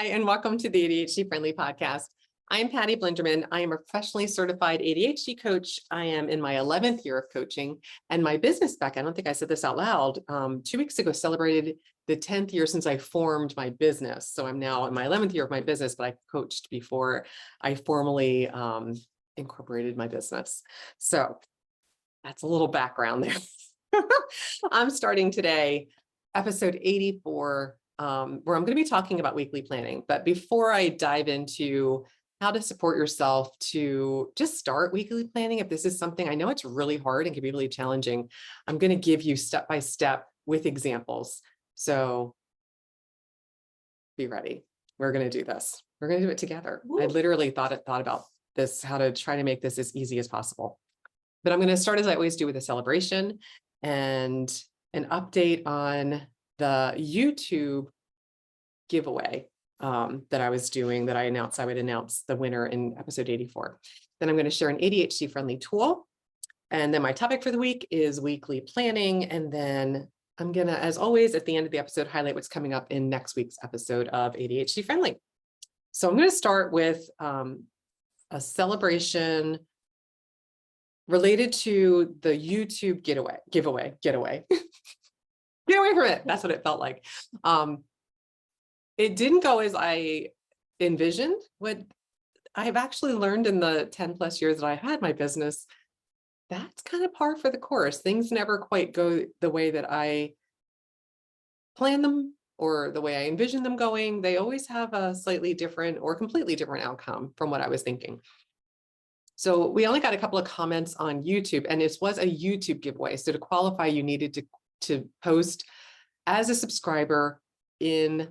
Hi, and welcome to the ADHD Friendly podcast. I'm Patty Blinderman. I am a professionally certified ADHD coach. I am in my 11th year of coaching, and my business back, I don't think I said this out loud, 2 weeks ago celebrated the 10th year since I formed my business. So I'm now in my 11th year of my business, but I coached before I formally incorporated my business. So that's a little background there. I'm starting today, episode 84, where I'm going to be talking about weekly planning. But before I dive into how to support yourself to just start weekly planning, if this is something I know it's really hard and can be really challenging, I'm going to give you step by step with examples. So be ready. We're going to do this. We're going to do it together. Woo. I literally thought about this, how to try to make this as easy as possible. But I'm going to start, as I always do, with a celebration and an update on the YouTube giveaway that I was doing, that I announced I would announce the winner in episode 84. Then I'm going to share an ADHD friendly tool. And then my topic for the week is weekly planning. And then I'm going to, as always, at the end of the episode, highlight what's coming up in next week's episode of ADHD Friendly. So I'm going to start with a celebration related to the YouTube giveaway. Get away from it. That's what it felt like. It didn't go as I envisioned. What I've actually learned in the 10 plus years that I had my business, that's kind of par for the course. Things never quite go the way that I plan them or the way I envision them going. They always have a slightly different or completely different outcome from what I was thinking. So we only got a couple of comments on YouTube, and this was a YouTube giveaway. So to qualify, you needed to post as a subscriber in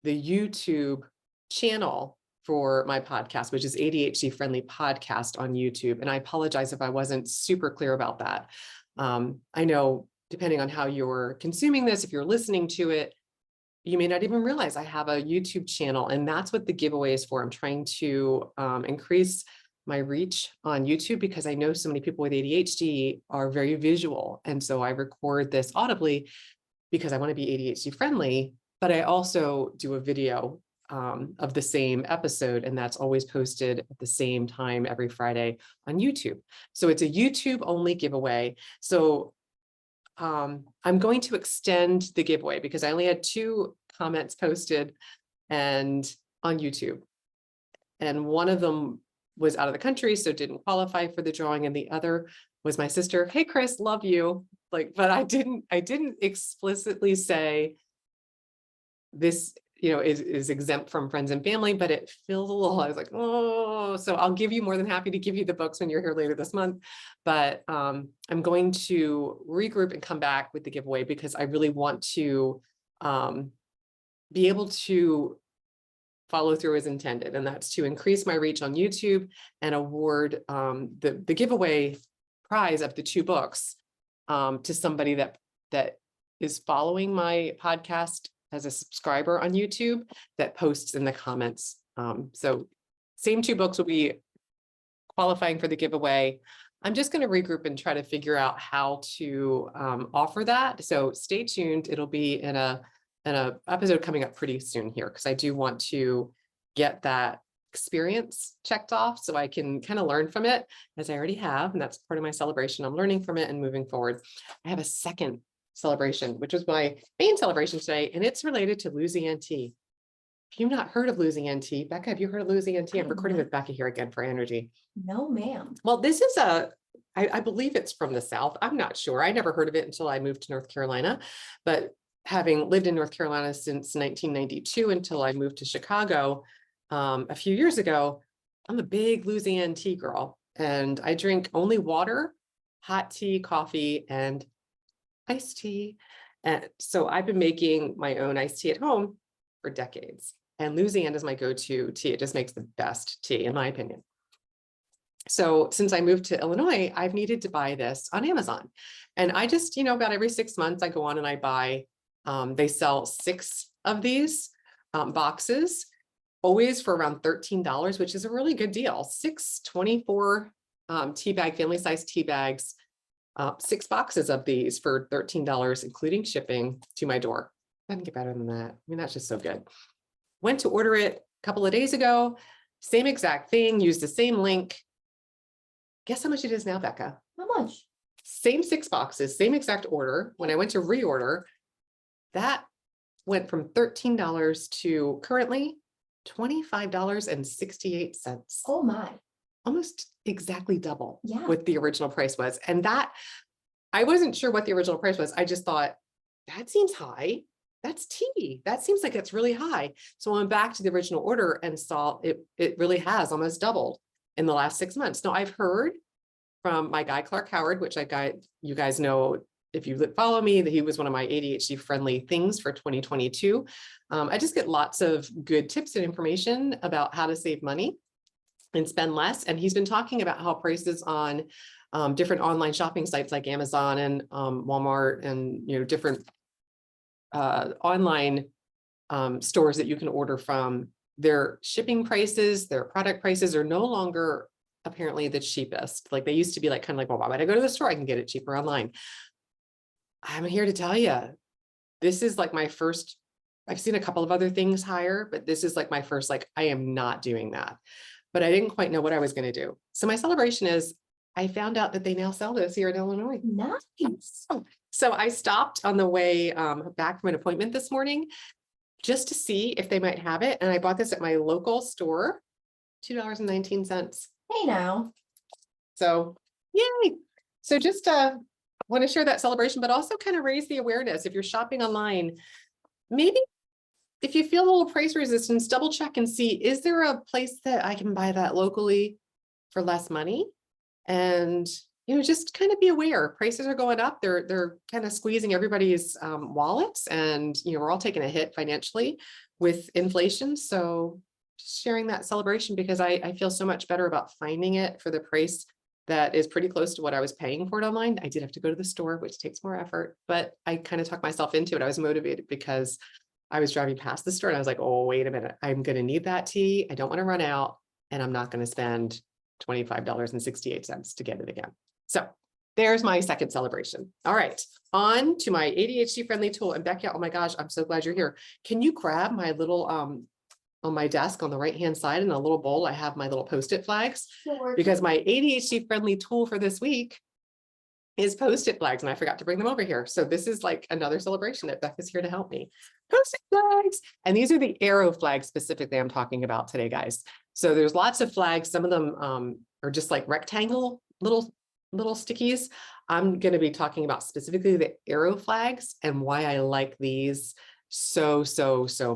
the YouTube channel for my podcast, which is ADHD Friendly Podcast on YouTube. And I apologize if I wasn't super clear about that. I know depending on how you're consuming this, if you're listening to it, you may not even realize I have a YouTube channel, and that's what the giveaway is for. I'm trying to increase my reach on YouTube because I know so many people with ADHD are very visual. And so I record this audibly because I want to be ADHD friendly, but I also do a video of the same episode, and that's always posted at the same time every Friday on YouTube. So it's a YouTube only giveaway. So I'm going to extend the giveaway because I only had 2 comments posted and on YouTube, and one of them was out of the country, so didn't qualify for the drawing. And the other was my sister. Hey, Chris, love you. But I didn't explicitly say this, is exempt from friends and family, but it feels a little, I was like, oh, so I'll give you, more than happy to give you the books when you're here later this month. But I'm going to regroup and come back with the giveaway because I really want to be able to follow through as intended, and that's to increase my reach on YouTube and award the giveaway prize of the 2 books to somebody that is following my podcast as a subscriber on YouTube that posts in the comments. So same 2 books will be qualifying for the giveaway. I'm just going to regroup and try to figure out how to offer that. So stay tuned. It'll be in a episode coming up pretty soon here, because I do want to get that experience checked off so I can kind of learn from it, as I already have. And that's part of my celebration. I'm learning from it and moving forward. I have a second celebration, which was my main celebration today, and it's related to Luzianne Tea. If you've not heard of Luzianne Tea, Becca, have you heard of Luzianne Tea? I'm recording with Becca here again for energy. No, ma'am. Well, this is I believe it's from the South. I'm not sure. I never heard of it until I moved to North Carolina, but having lived in North Carolina since 1992 until I moved to Chicago a few years ago, I'm a big Luzianne tea girl, and I drink only water, hot tea, coffee, and iced tea. And so I've been making my own iced tea at home for decades, and Luzianne is my go-to tea. It just makes the best tea, in my opinion. So since I moved to Illinois, I've needed to buy this on Amazon, and I just, about every 6 months I go on and I buy. They sell 6 of these boxes, always for around $13, which is a really good deal. 6 24 tea bag, family size tea bags, 6 boxes of these for $13, including shipping to my door. Doesn't get better than that. I mean, that's just so good. went to order it a couple of days ago, same exact thing, used the same link. Guess how much it is now, Becca? How much? Same 6 boxes, same exact order. When I went to reorder, that went from $13 to currently $25.68. Oh my. Almost exactly double Yeah. what the original price was. And that, I wasn't sure what the original price was. I just thought, that seems high. That's tea. That seems like it's really high. So I went back to the original order and saw it really has almost doubled in the last 6 months. Now I've heard from my guy, Clark Howard, which you guys know, if you follow me, that he was one of my ADHD friendly things for 2022. I just get lots of good tips and information about how to save money and spend less. And he's been talking about how prices on different online shopping sites like Amazon and Walmart and, different online stores that you can order from, their shipping prices, their product prices are no longer apparently the cheapest. Like they used to be like, kind of like, well, why would I go to the store? I can get it cheaper online. I'm here to tell you, this is like my first, I've seen a couple of other things higher, but this is like my first, like, I am not doing that. But I didn't quite know what I was going to do. So my celebration is I found out that they now sell this here in Illinois. Nice. So I stopped on the way back from an appointment this morning just to see if they might have it. And I bought this at my local store, $2.19. Hey now. So yay. So just want to share that celebration, but also kind of raise the awareness. If you're shopping online, maybe if you feel a little price resistance, double check and see, is there a place that I can buy that locally for less money? And, just kind of be aware. Prices are going up. They're kind of squeezing everybody's wallets, and, we're all taking a hit financially with inflation. So just sharing that celebration, because I feel so much better about finding it for the price that is pretty close to what I was paying for it online. I did have to go to the store, which takes more effort, but I kind of talked myself into it. I was motivated because I was driving past the store and I was like, oh, wait a minute, I'm going to need that tea. I don't want to run out, and I'm not going to spend $25.68 to get it again. So there's my second celebration. All right, on to my ADHD friendly tool. And Becca, oh my gosh, I'm so glad you're here. Can you grab my little, on my desk on the right-hand side in a little bowl, I have my little Post-it flags, Sure. because my ADHD friendly tool for this week is Post-it flags, and I forgot to bring them over here. So this is like another celebration that Becca's here to help me. Post-it flags. And these are the arrow flags specifically I'm talking about today, guys. So there's lots of flags. Some of them are just like rectangle little stickies. I'm going to be talking about specifically the arrow flags and why I like these so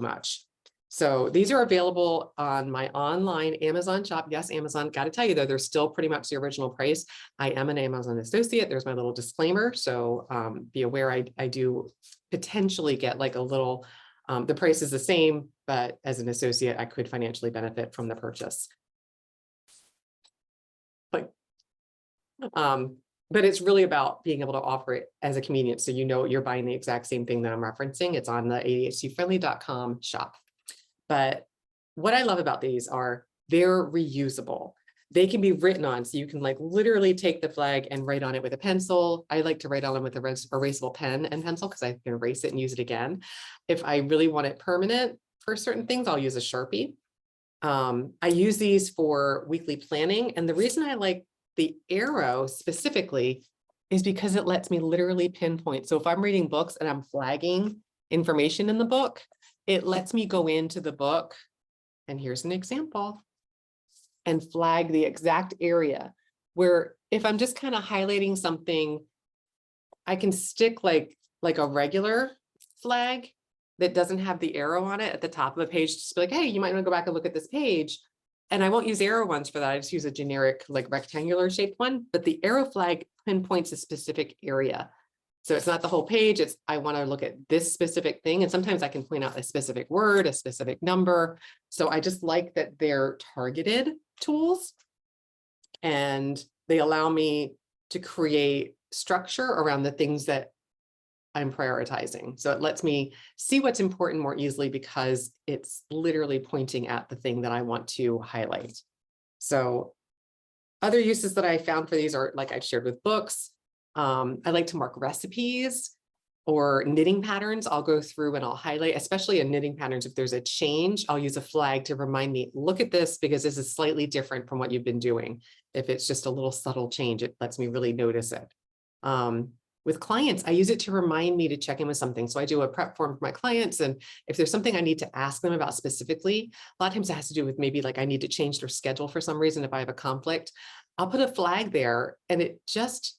much. So these are available on my online Amazon shop. Yes, Amazon, got to tell you though, they're still pretty much the original price. I am an Amazon associate. There's my little disclaimer. So be aware I do potentially get like a little, the price is the same, but as an associate, I could financially benefit from the purchase. But it's really about being able to offer it as a convenience. So you're buying the exact same thing that I'm referencing. It's on the ADHDfriendly.com shop. But what I love about these are they're reusable. They can be written on, so you can like literally take the flag and write on it with a pencil. I like to write on them with a erasable pen and pencil because I can erase it and use it again. If I really want it permanent for certain things, I'll use a Sharpie. I use these for weekly planning. And the reason I like the arrow specifically is because it lets me literally pinpoint. So if I'm reading books and I'm flagging information in the book, it lets me go into the book, and here's an example, and flag the exact area where if I'm just kind of highlighting something, I can stick like a regular flag that doesn't have the arrow on it at the top of the page, just be like, hey, you might want to go back and look at this page. And I won't use arrow ones for that. I just use a generic like rectangular shaped one, but the arrow flag pinpoints a specific area. So it's not the whole page. It's, I want to look at this specific thing. And sometimes I can point out a specific word, a specific number. So I just like that they're targeted tools, and they allow me to create structure around the things that I'm prioritizing. So it lets me see what's important more easily because it's literally pointing at the thing that I want to highlight. So other uses that I found for these are, like I've shared with books. I like to mark recipes or knitting patterns, I'll go through and I'll highlight, especially in knitting patterns. If there's a change, I'll use a flag to remind me, look at this because this is slightly different from what you've been doing. If it's just a little subtle change, it lets me really notice it. With clients, I use it to remind me to check in with something. So I do a prep form for my clients. And if there's something I need to ask them about specifically, a lot of times it has to do with maybe like I need to change their schedule for some reason if I have a conflict, I'll put a flag there and it just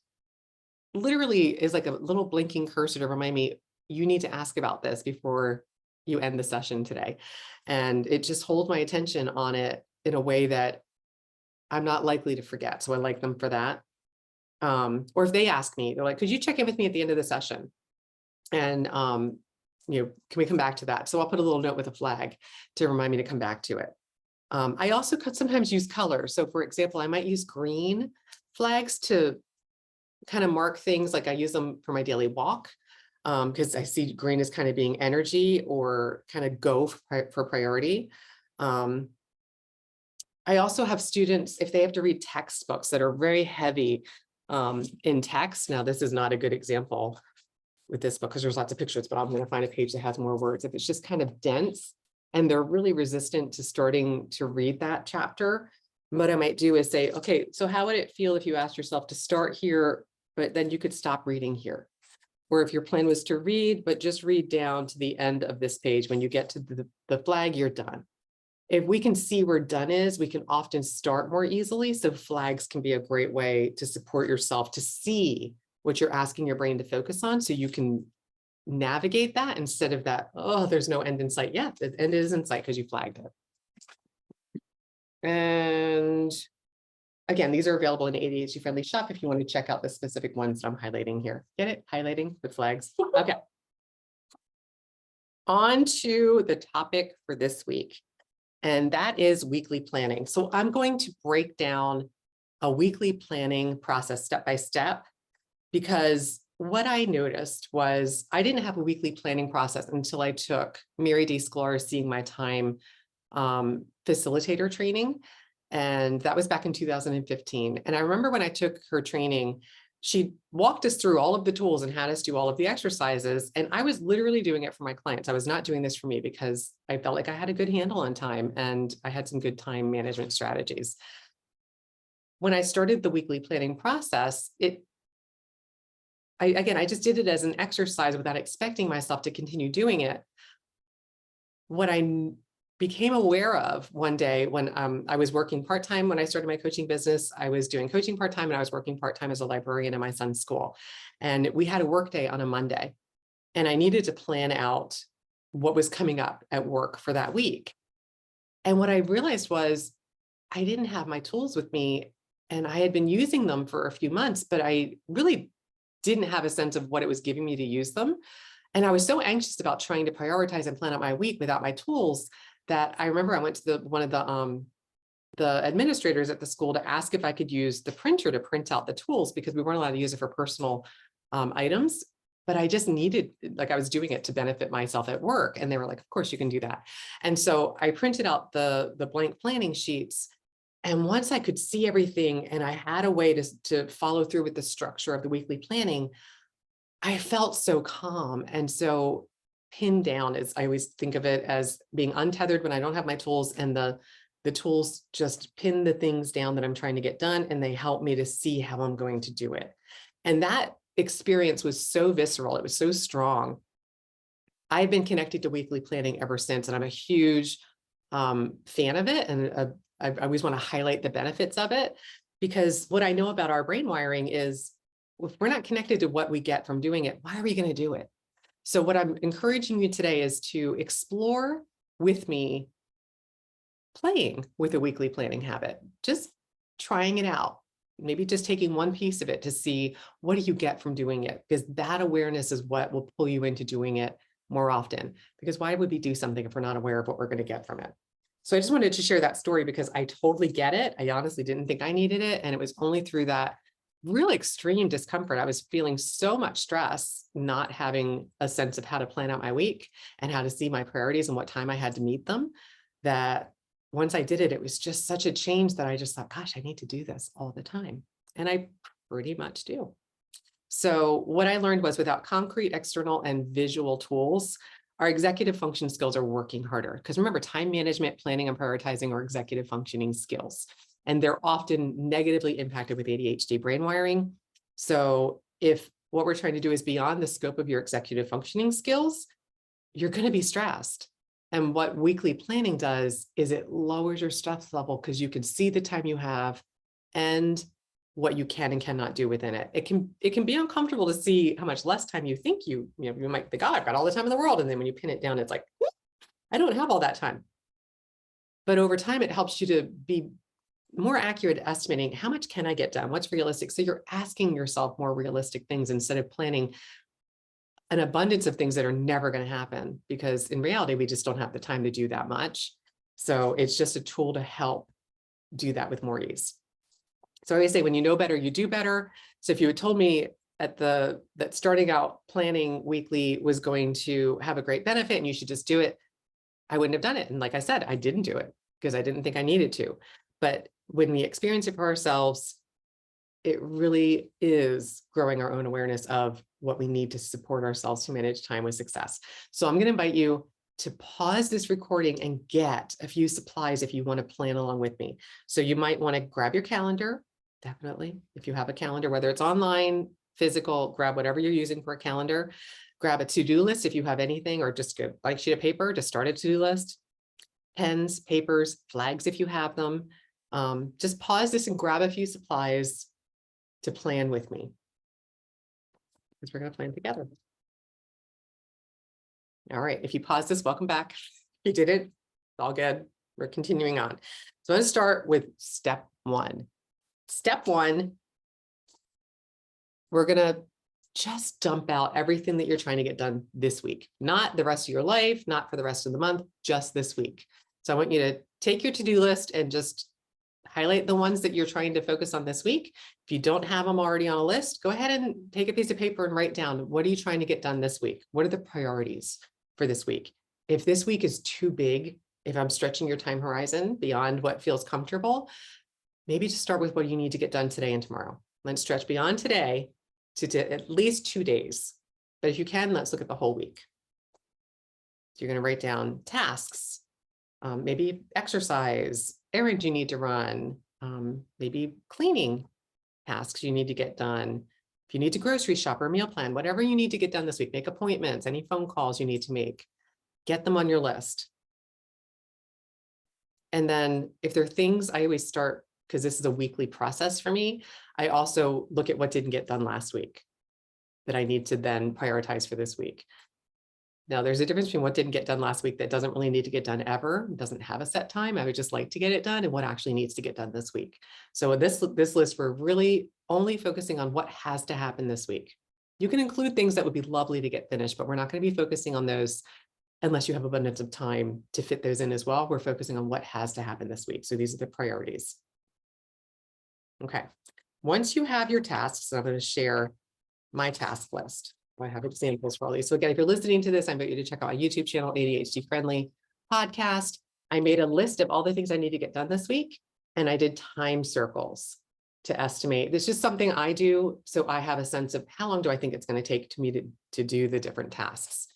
literally is like a little blinking cursor to remind me, you need to ask about this before you end the session today. And it just holds my attention on it in a way that I'm not likely to forget. So I like them for that. Or if they ask me, they're like, could you check in with me at the end of the session? And, can we come back to that? So I'll put a little note with a flag to remind me to come back to it. I also could sometimes use color. So for example, I might use green flags to kind of mark things, like I use them for my daily walk, because I see green as kind of being energy or kind of go for priority. I also have students, if they have to read textbooks that are very heavy in text. Now, this is not a good example with this book because there's lots of pictures, but I'm going to find a page that has more words. If it's just kind of dense and they're really resistant to starting to read that chapter, what I might do is say, okay, so how would it feel if you asked yourself to start here, but then you could stop reading here? Or if your plan was to read, but just read down to the end of this page. When you get to the flag, you're done. If we can see where done is, we can often start more easily. So flags can be a great way to support yourself to see what you're asking your brain to focus on so you can navigate that instead of that, oh, there's no end in sight. Yeah, the end is in sight because you flagged it. And again, these are available in ADHD Friendly shop if you want to check out the specific ones that I'm highlighting here. Get it? Highlighting with flags. Okay. On to the topic for this week. And that is weekly planning. So I'm going to break down a weekly planning process step by step, because what I noticed was I didn't have a weekly planning process until I took Mary D. Sklar's Seeing My Time facilitator training. And that was back in 2015. And I remember when I took her training, she walked us through all of the tools and had us do all of the exercises. And I was literally doing it for my clients. I was not doing this for me because I felt like I had a good handle on time and I had some good time management strategies. When I started the weekly planning process, I just did it as an exercise without expecting myself to continue doing it. What I became aware of one day when I was working part-time when I started my coaching business, I was doing coaching part-time and I was working part-time as a librarian in my son's school. And we had a work day on a Monday and I needed to plan out what was coming up at work for that week. And what I realized was I didn't have my tools with me and I had been using them for a few months, but I really didn't have a sense of what it was giving me to use them. And I was so anxious about trying to prioritize and plan out my week without my tools that I remember I went to one of the administrators at the school to ask if I could use the printer to print out the tools because we weren't allowed to use it for personal items. But I just needed, like I was doing it to benefit myself at work. And they were like, of course you can do that. And so I printed out the blank planning sheets. And once I could see everything and I had a way to follow through with the structure of the weekly planning, I felt so calm and so pinned down. As I always think of it as being untethered when I don't have my tools, and the tools just pin the things down that I'm trying to get done, and they help me to see how I'm going to do it. And that experience was so visceral. It was so strong. I've been connected to weekly planning ever since, and I'm a huge fan of it. And I always want to highlight the benefits of it, because what I know about our brain wiring is if we're not connected to what we get from doing it, why are we going to do it? So what I'm encouraging you today is to explore with me playing with a weekly planning habit, just trying it out, maybe just taking one piece of it to see what do you get from doing it, because that awareness is what will pull you into doing it more often. Because why would we do something if we're not aware of what we're going to get from it? So I just wanted to share that story because I totally get it. I honestly didn't think I needed it. And it was only through that real extreme discomfort. I was feeling so much stress, not having a sense of how to plan out my week and how to see my priorities and what time I had to meet them, that once I did it, it was just such a change that I just thought, gosh, I need to do this all the time. And I pretty much do. So what I learned was without concrete, external, and visual tools, our executive function skills are working harder. Because remember, time management, planning, and prioritizing are executive functioning skills. And they're often negatively impacted with ADHD brain wiring. So if what we're trying to do is beyond the scope of your executive functioning skills, you're going to be stressed. And what weekly planning does is it lowers your stress level because you can see the time you have and what you can and cannot do within it. It can be uncomfortable to see how much less time you think you might think, oh, I've got all the time in the world. And then when you pin it down, it's like, I don't have all that time. But over time, it helps you to be more accurate at estimating how much can I get done? What's realistic? So you're asking yourself more realistic things instead of planning an abundance of things that are never going to happen, because in reality, we just don't have the time to do that much. So it's just a tool to help do that with more ease. So I always say, when you know better, you do better. So if you had told me that starting out planning weekly was going to have a great benefit and you should just do it, I wouldn't have done it. And like I said, I didn't do it because I didn't think I needed to. But when we experience it for ourselves, it really is growing our own awareness of what we need to support ourselves to manage time with success. So I'm going to invite you to pause this recording and get a few supplies if you want to plan along with me. So you might want to grab your calendar, definitely. If you have a calendar, whether it's online, physical, grab whatever you're using for a calendar. Grab a to-do list if you have anything, or just a blank sheet of paper to start a to-do list. Pens, papers, flags if you have them. Just pause this and grab a few supplies to plan with me, because we're going to plan together. All right, if you pause this, welcome back. You did it, it's all good. We're continuing on. So I'm going to start with step one. Step one, we're going to just dump out everything that you're trying to get done this week, not the rest of your life, not for the rest of the month, just this week. So I want you to take your to-do list and just highlight the ones that you're trying to focus on this week. If you don't have them already on a list, go ahead and take a piece of paper and write down, what are you trying to get done this week? What are the priorities for this week? If this week is too big, if I'm stretching your time horizon beyond what feels comfortable, maybe just start with what you need to get done today and tomorrow. Let's stretch beyond today to at least 2 days. But if you can, let's look at the whole week. So you're going to write down tasks, maybe exercise, errands you need to run, maybe cleaning tasks you need to get done. If you need to grocery shop or meal plan, whatever you need to get done this week, make appointments, any phone calls you need to make, get them on your list. And then if there are things, I always start, because this is a weekly process for me, I also look at what didn't get done last week that I need to then prioritize for this week. Now, there's a difference between what didn't get done last week that doesn't really need to get done ever, doesn't have a set time, I would just like to get it done, and what actually needs to get done this week. So in this list, we're really only focusing on what has to happen this week. You can include things that would be lovely to get finished, but we're not going to be focusing on those unless you have abundance of time to fit those in as well. We're focusing on what has to happen this week. So these are the priorities. Okay. Once you have your tasks, I'm going to share my task list. I have examples for all these. So again, if you're listening to this, I invite you to check out my YouTube channel, ADHD Friendly podcast. I made a list of all the things I need to get done this week, and I did time circles to estimate. This is just something I do, so I have a sense of how long do I think it's going to take to me to do the different tasks.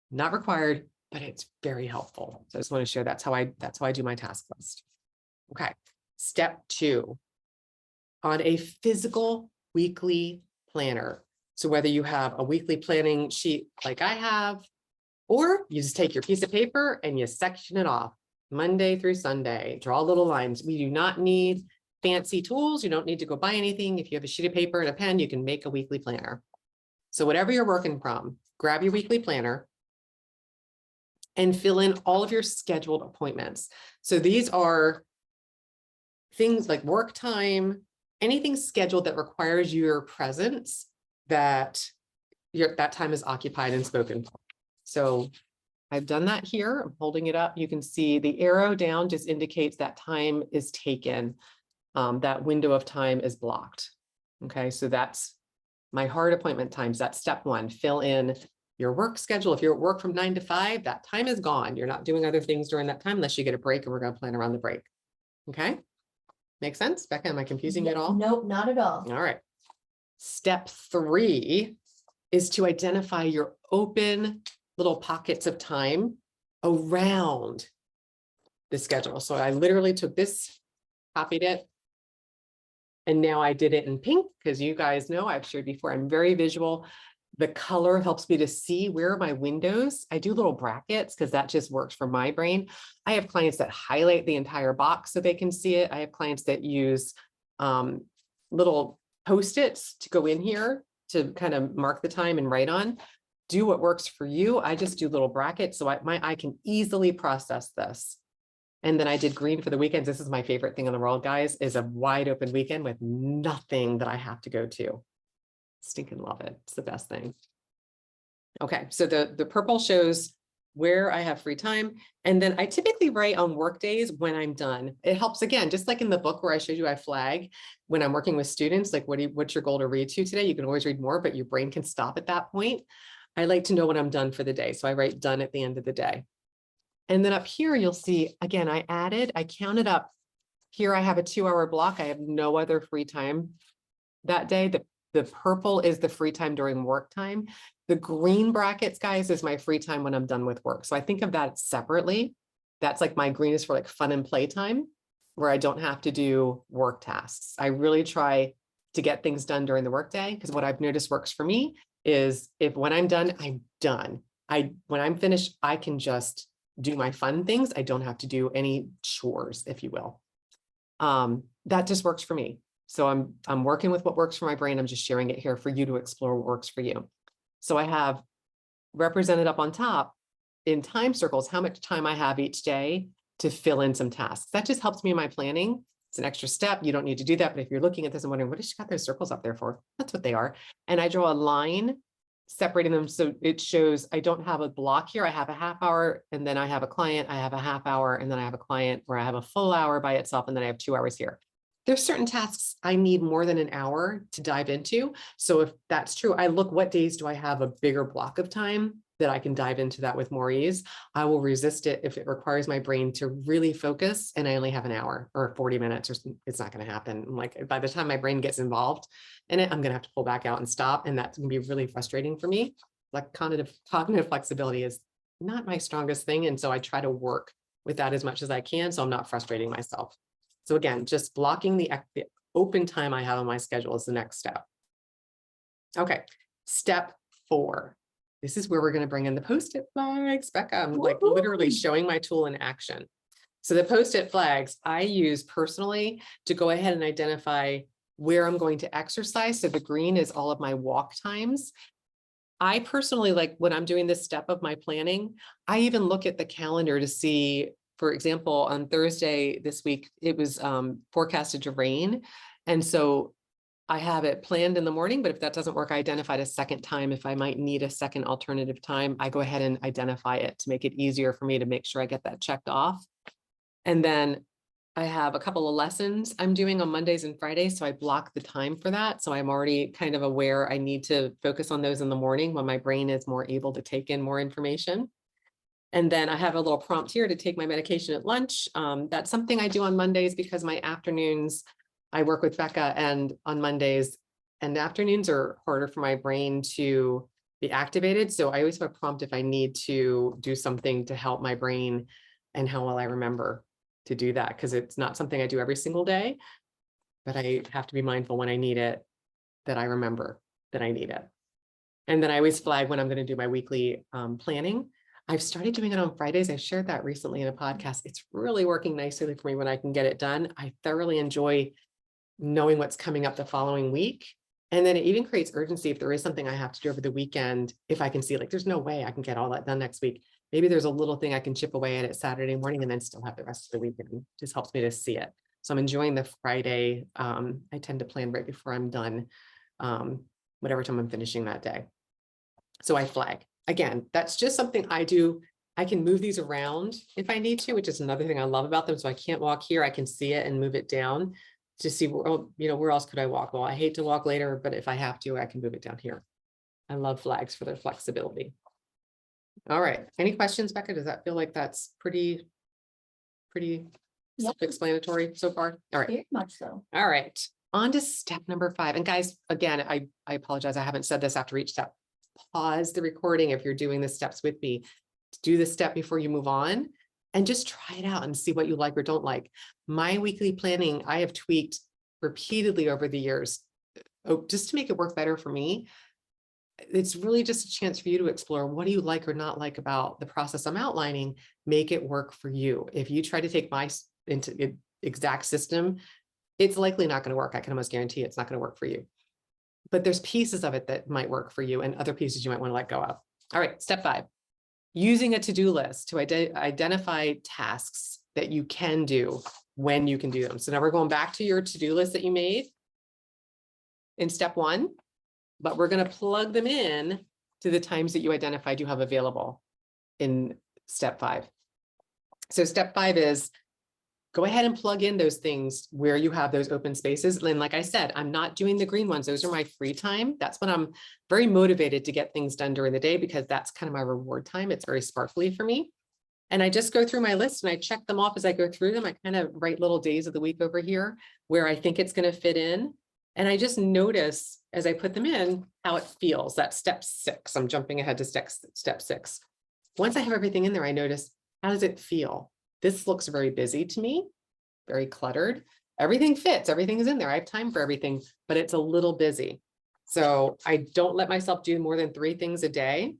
Not required, but it's very helpful. So I just want to share that's how I do my task list. Okay. Step 2, on a physical weekly planner. So whether you have a weekly planning sheet like I have, or you just take your piece of paper and you section it off Monday through Sunday, draw little lines. We do not need fancy tools. You don't need to go buy anything. If you have a sheet of paper and a pen, you can make a weekly planner. So whatever you're working from, grab your weekly planner and fill in all of your scheduled appointments. So these are things like work time, anything scheduled that requires your presence, that time is occupied and spoken for. So I've done that here. I'm holding it up. You can see the arrow down just indicates that time is taken. That window of time is blocked. Okay, so that's my hard appointment times. That's step 1. Fill in your work schedule. If you're at work from 9 to 5, that time is gone. You're not doing other things during that time unless you get a break, and we're going to plan around the break. Okay, make sense? Becca, am I confusing you at all? Nope, not at all. All right. Step 3 is to identify your open little pockets of time around the schedule. So I literally took this, copied it, and now I did it in pink because you guys know I've shared before, I'm very visual. The color helps me to see where are my windows. I do little brackets because that just works for my brain. I have clients that highlight the entire box so they can see it. I have clients that use little Post-its to go in here to kind of mark the time and write on. Do what works for you. I just do little brackets so my eye can easily process this. And then I did green for the weekends. This is my favorite thing in the world, guys, is a wide open weekend with nothing that I have to go to. Stinking love it. It's the best thing. Okay, so the purple shows where I have free time. And then I typically write on work days when I'm done. It helps, again, just like in the book where I showed you, I flag when I'm working with students, like what's your goal to read to today? You can always read more, but your brain can stop at that point. I like to know when I'm done for the day. So I write done at the end of the day. And then up here, you'll see, again, I counted up. Here I have a 2-hour block. I have no other free time that day. The purple is the free time during work time. The green brackets, guys, is my free time when I'm done with work. So I think of that separately. That's like my green is for like fun and play time where I don't have to do work tasks. I really try to get things done during the workday because what I've noticed works for me is when I'm done, I'm done. When I'm finished, I can just do my fun things. I don't have to do any chores, if you will. That just works for me. So I'm working with what works for my brain. I'm just sharing it here for you to explore what works for you. So I have represented up on top in time circles how much time I have each day to fill in some tasks. That just helps me in my planning. It's an extra step. You don't need to do that. But if you're looking at this and wondering, what has she got those circles up there for? That's what they are. And I draw a line separating them. So it shows I don't have a block here. I have a half hour and then I have a client. I have a half hour and then I have a client where I have a full hour by itself. And then I have 2 hours here. There's certain tasks I need more than an hour to dive into. So if that's true, I look, what days do I have a bigger block of time that I can dive into that with more ease? I will resist it if it requires my brain to really focus and I only have an hour or 40 minutes, or it's not going to happen. Like by the time my brain gets involved in it, I'm going to have to pull back out and stop. And that's going to be really frustrating for me. Like cognitive flexibility is not my strongest thing. And so I try to work with that as much as I can. So I'm not frustrating myself. So again, just blocking the open time I have on my schedule is the next step. Okay, step 4. This is where we're going to bring in the Post-it flags. Becca, I'm like literally showing my tool in action. So the Post-it flags I use personally to go ahead and identify where I'm going to exercise. So the green is all of my walk times. I personally, like when I'm doing this step of my planning, I even look at the calendar to see, for example, on Thursday this week, it was forecasted to rain. And so I have it planned in the morning, but if that doesn't work, I identified a second time. If I might need a second alternative time, I go ahead and identify it to make it easier for me to make sure I get that checked off. And then I have a couple of lessons I'm doing on Mondays and Fridays. So I block the time for that. So I'm already kind of aware I need to focus on those in the morning when my brain is more able to take in more information. And then I have a little prompt here to take my medication at lunch. That's something I do on Mondays because my afternoons, I work with Becca, and on Mondays and afternoons are harder for my brain to be activated. So I always have a prompt if I need to do something to help my brain and how well I remember to do that, because it's not something I do every single day, but I have to be mindful when I need it, that I remember that I need it. And then I always flag when I'm going to do my weekly planning. I've started doing it on Fridays. I shared that recently in a podcast. It's really working nicely for me when I can get it done. I thoroughly enjoy knowing what's coming up the following week. And then it even creates urgency if there is something I have to do over the weekend. If I can see, like, there's no way I can get all that done next week. Maybe there's a little thing I can chip away at it Saturday morning and then still have the rest of the weekend. It just helps me to see it. So I'm enjoying the Friday. I tend to plan right before I'm done, whatever time I'm finishing that day. So I flag. Again, that's just something I do. I can move these around if I need to, which is another thing I love about them. So I can't walk here. I can see it and move it down to see, oh, where else could I walk? Well, I hate to walk later, but if I have to, I can move it down here. I love flags for their flexibility. All right. Any questions, Becca? Does that feel like that's pretty self-explanatory so far? All right. Very much so. All right. On to step number 5. And guys, again, I apologize. I haven't said this after each step. Pause the recording if you're doing the steps with me. Do the step before you move on and just try it out and see what you like or don't like. My weekly planning, I have tweaked repeatedly over the years, just to make it work better for me. It's really just a chance for you to explore what do you like or not like about the process I'm outlining, make it work for you. If you try to take my exact system, it's likely not going to work. I can almost guarantee it's not going to work for you. But there's pieces of it that might work for you and other pieces you might want to let go of. All right, step 5, using a to-do list to identify tasks that you can do when you can do them. So now we're going back to your to-do list that you made in step 1, but we're going to plug them in to the times that you identified you have available in step 5. So step 5 is go ahead and plug in those things where you have those open spaces. And like I said, I'm not doing the green ones. Those are my free time. That's when I'm very motivated to get things done during the day because that's kind of my reward time. It's very sparkly for me. And I just go through my list and I check them off as I go through them. I kind of write little days of the week over here where I think it's going to fit in. And I just notice as I put them in how it feels. That's step 6. I'm jumping ahead to step 6. Once I have everything in there, I notice, how does it feel? This looks very busy to me, very cluttered. Everything fits, everything is in there. I have time for everything, but it's a little busy. So I don't let myself do more than 3 things a day.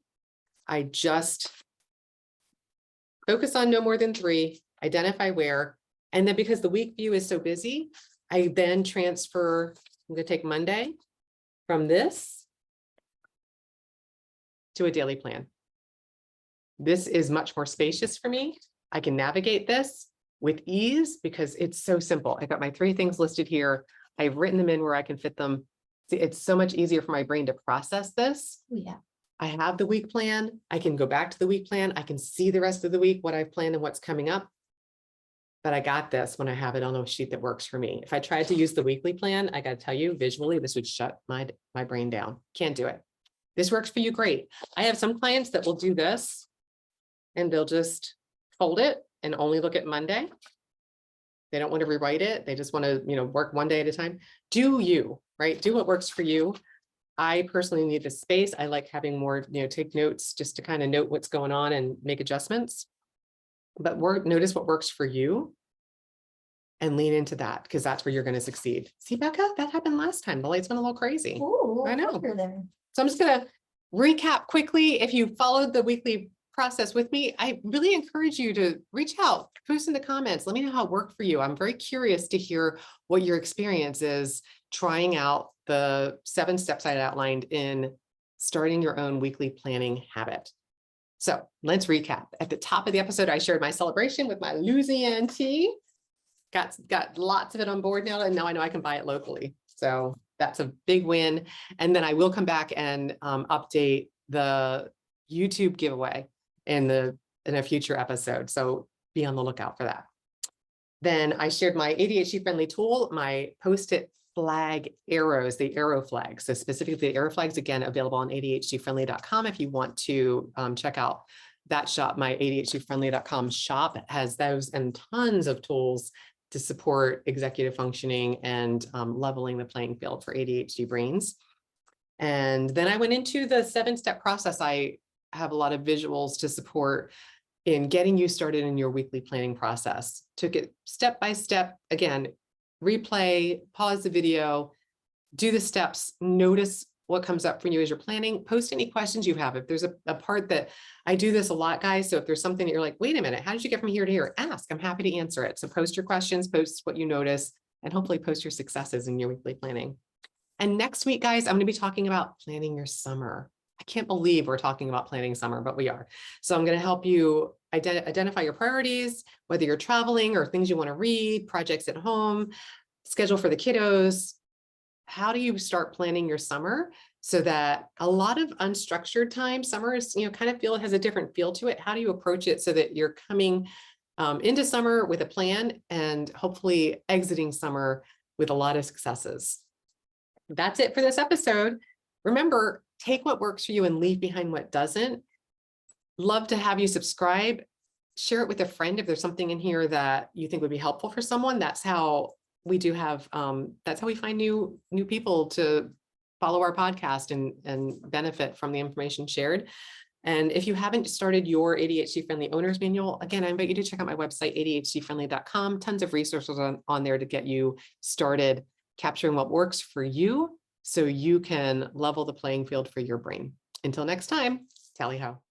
I just focus on no more than 3, identify where, and then because the week view is so busy, I then transfer, I'm going to take Monday from this to a daily plan. This is much more spacious for me. I can navigate this with ease because it's so simple. I got my 3 things listed here. I've written them in where I can fit them. It's so much easier for my brain to process this. Yeah. I have the week plan. I can go back to the week plan. I can see the rest of the week, what I've planned and what's coming up. But I got this when I have it on a sheet that works for me. If I tried to use the weekly plan, I got to tell you visually, this would shut my brain down. Can't do it. This works for you. Great. I have some clients that will do this and they'll just fold it and only look at Monday. They don't want to rewrite it. They just want to, work one day at a time. Do you, right? Do what works for you. I personally need the space. I like having more, take notes just to kind of note what's going on and make adjustments. But notice what works for you and lean into that because that's where you're going to succeed. See, Becca, that happened last time. The lights went a little crazy. Ooh, I know. there. So I'm just going to recap quickly. If you followed the weekly process with me, I really encourage you to reach out, post in the comments. Let me know how it worked for you. I'm very curious to hear what your experience is trying out the 7 steps I outlined in starting your own weekly planning habit. So let's recap. At the top of the episode, I shared my celebration with my Luzianne Tea. Got lots of it on board now, and now I know I can buy it locally. So that's a big win. And then I will come back and update the YouTube giveaway in a future episode. So be on the lookout for that. Then I shared my ADHD friendly tool, my Post-it flag arrows, the arrow flags. So specifically the arrow flags, again, available on ADHDfriendly.com. If you want to check out that shop, my ADHDfriendly.com shop has those and tons of tools to support executive functioning and leveling the playing field for ADHD brains. And then I went into the 7-step process. I have a lot of visuals to support in getting you started in your weekly planning process. Took it step by step. Again, replay, pause the video, do the steps, notice what comes up for you as you're planning, post any questions you have. If there's a part that I do this a lot, guys. So if there's something that you're like, wait a minute, how did you get from here to here? Ask, I'm happy to answer it. So post your questions, post what you notice, and hopefully post your successes in your weekly planning. And next week, guys, I'm going to be talking about planning your summer. I can't believe we're talking about planning summer, but we are. So I'm going to help you identify your priorities, whether you're traveling or things you want to read, projects at home, schedule for the kiddos. How do you start planning your summer so that a lot of unstructured time, summer is, kind of has a different feel to it. How do you approach it so that you're coming into summer with a plan and hopefully exiting summer with a lot of successes? That's it for this episode. Remember, take what works for you and leave behind what doesn't. Love to have you subscribe, share it with a friend if there's something in here that you think would be helpful for someone. That's how we do have, that's how we find new people to follow our podcast and benefit from the information shared. And if you haven't started your ADHD Friendly Owner's Manual, again, I invite you to check out my website, ADHDfriendly.com. Tons of resources on there to get you started capturing what works for you so you can level the playing field for your brain. Until next time, tally ho.